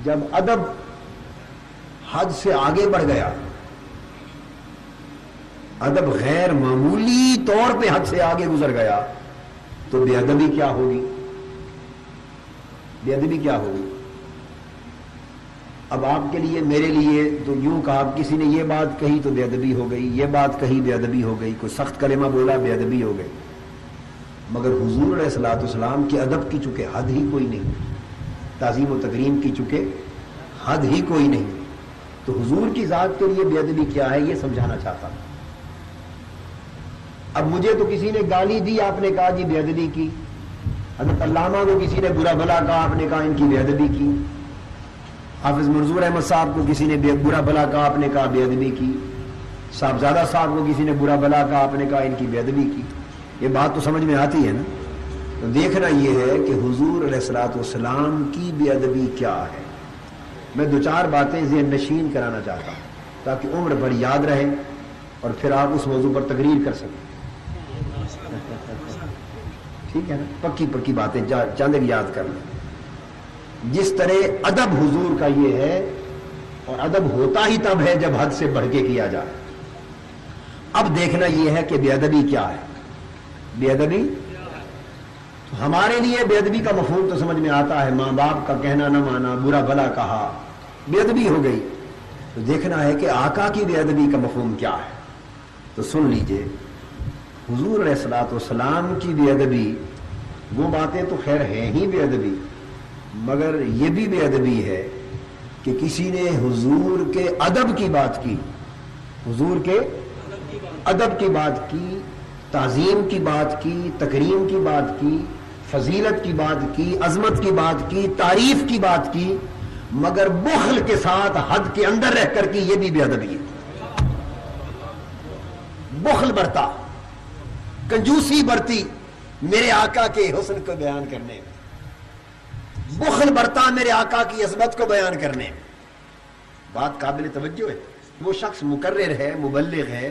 جب ادب حد سے آگے بڑھ گیا، ادب غیر معمولی طور پہ حد سے آگے گزر گیا، تو بے ادبی کیا ہوگی؟ بے ادبی کیا ہوگی؟ اب آپ کے لیے میرے لیے تو یوں کہا، کسی نے یہ بات کہی تو بے ادبی ہو گئی، یہ بات کہی بے ادبی ہو گئی، کوئی سخت کلمہ بولا بے ادبی ہو گئی، مگر حضور علیہ الصلوۃ والسلام کی ادب کی چونکہ حد ہی کوئی نہیں، تعظیم و تکریم کی چونکہ حد ہی کوئی نہیں، تو حضور کی ذات کے لیے بے ادبی کیا ہے یہ سمجھانا چاہتا ہوں۔ اب مجھے تو کسی نے گالی دی، آپ نے کہا جی بے ادبی کی، حضرت علامہ کو کسی نے برا بھلا کہا، آپ نے کہا ان کی بے ادبی کی، حافظ منظور احمد صاحب کو کسی نے برا بھلا کہا، آپ نے کہا بے ادبی کی، صاحبزادہ صاحب کو کسی نے برا بھلا کہا، آپ نے کہا ان کی بے ادبی کی۔ یہ بات تو سمجھ میں آتی ہے نا؟ تو دیکھنا یہ ہے کہ حضور علیہ الصلوۃ والسلام کی بے ادبی کیا ہے۔ میں دو چار باتیں ذہن نشین کرانا چاہتا ہوں تاکہ عمر بھر یاد رہے اور پھر آپ اس موضوع پر تقریر کر سکیں۔ ٹھیک ہے نا؟ پکی پکی باتیں چاند یاد کر لیں۔ جس طرح ادب حضور کا یہ ہے، اور ادب ہوتا ہی تب ہے جب حد سے بڑھ کے کیا جائے۔ اب دیکھنا یہ ہے کہ بے ادبی کیا ہے۔ بے ادبی ہمارے لیے بے ادبی کا مفہوم تو سمجھ میں آتا ہے، ماں باپ کا کہنا نہ مانا، برا بھلا کہا، بے ادبی ہو گئی۔ تو دیکھنا ہے کہ آقا کی بے ادبی کا مفہوم کیا ہے۔ تو سن لیجئے، حضور علیہ الصلوۃ والسلام کی بے ادبی، وہ باتیں تو خیر ہیں ہی بے ادبی، مگر یہ بھی بے ادبی ہے کہ کسی نے حضور کے ادب کی بات کی، حضور کے ادب کی بات کی، تعظیم کی بات کی، تکریم کی بات کی، فضیلت کی بات کی، عظمت کی بات کی، تعریف کی بات کی، مگر بخل کے ساتھ حد کے اندر رہ کر کی، یہ بھی بے ادبی ہے۔ بخل برتا، کنجوسی برتی میرے آقا کے حسن کو بیان کرنے میں، بخل برتا میرے آقا کی عظمت کو بیان کرنے میں۔ بات قابل توجہ ہے۔ وہ شخص مقرر ہے، مبلغ ہے،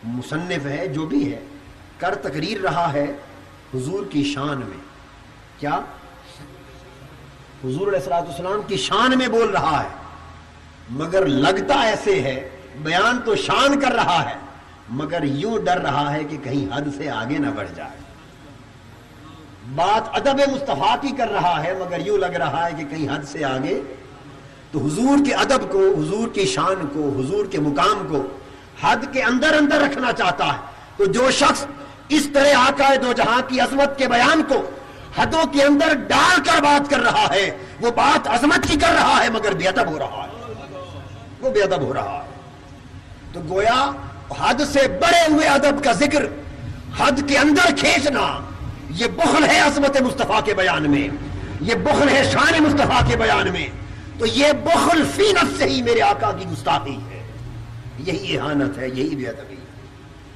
مصنف ہے، جو بھی ہے، کر تقریر رہا ہے حضور کی شان میں، کیا حضور علیہ الصلوۃ والسلام کی شان میں بول رہا ہے، مگر لگتا ایسے ہے، بیان تو شان کر رہا ہے، مگر یوں ڈر رہا ہے کہ کہیں حد سے آگے نہ بڑھ جائے۔ بات ادب مصطفیٰ کی کر رہا ہے، مگر یوں لگ رہا ہے کہ کہیں حد سے آگے۔ تو حضور کے ادب کو، حضور کی شان کو، حضور کے مقام کو حد کے اندر اندر رکھنا چاہتا ہے۔ تو جو شخص اس طرح آقا دو جہاں کی عظمت کے بیان کو حدوں کے اندر ڈال کر بات کر رہا ہے، وہ بات عظمت کی کر رہا ہے مگر بے ادب ہو رہا ہے، وہ بے ادب ہو رہا ہے۔ تو گویا حد سے بڑے ہوئے ادب کا ذکر حد کے اندر کھینچنا، یہ بخل ہے عظمت مصطفیٰ کے بیان میں، یہ بخل ہے شان مصطفیٰ کے بیان میں۔ تو یہ بخل فی نفس سے ہی میرے آقا کی گستاخی ہے، یہی اہانت ہے، یہی بے ادبی ہے۔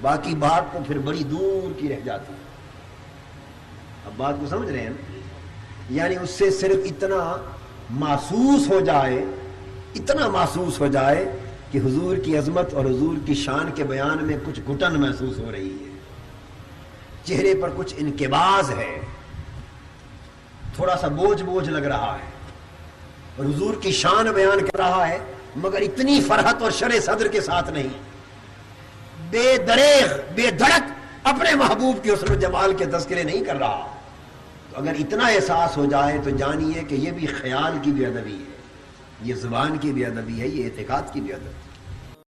باقی بات تو پھر بڑی دور کی رہ جاتی ہے۔ اب بات کو سمجھ رہے ہیں نا؟ یعنی اس سے صرف اتنا محسوس ہو جائے، اتنا محسوس ہو جائے کہ حضور کی عظمت اور حضور کی شان کے بیان میں کچھ گھٹن محسوس ہو رہی ہے، چہرے پر کچھ انقباض ہے، تھوڑا سا بوجھ بوجھ لگ رہا ہے، اور حضور کی شان بیان کر رہا ہے مگر اتنی فرحت اور شرح صدر کے ساتھ نہیں، بے دریغ بے دھڑک اپنے محبوب کے حسن و جمال کے تذکرے نہیں کر رہا۔ تو اگر اتنا احساس ہو جائے تو جانیے کہ یہ بھی خیال کی بے ادبی ہے، یہ زبان کی بے ادبی ہے، یہ اعتقاد کی بے ادبی ہے۔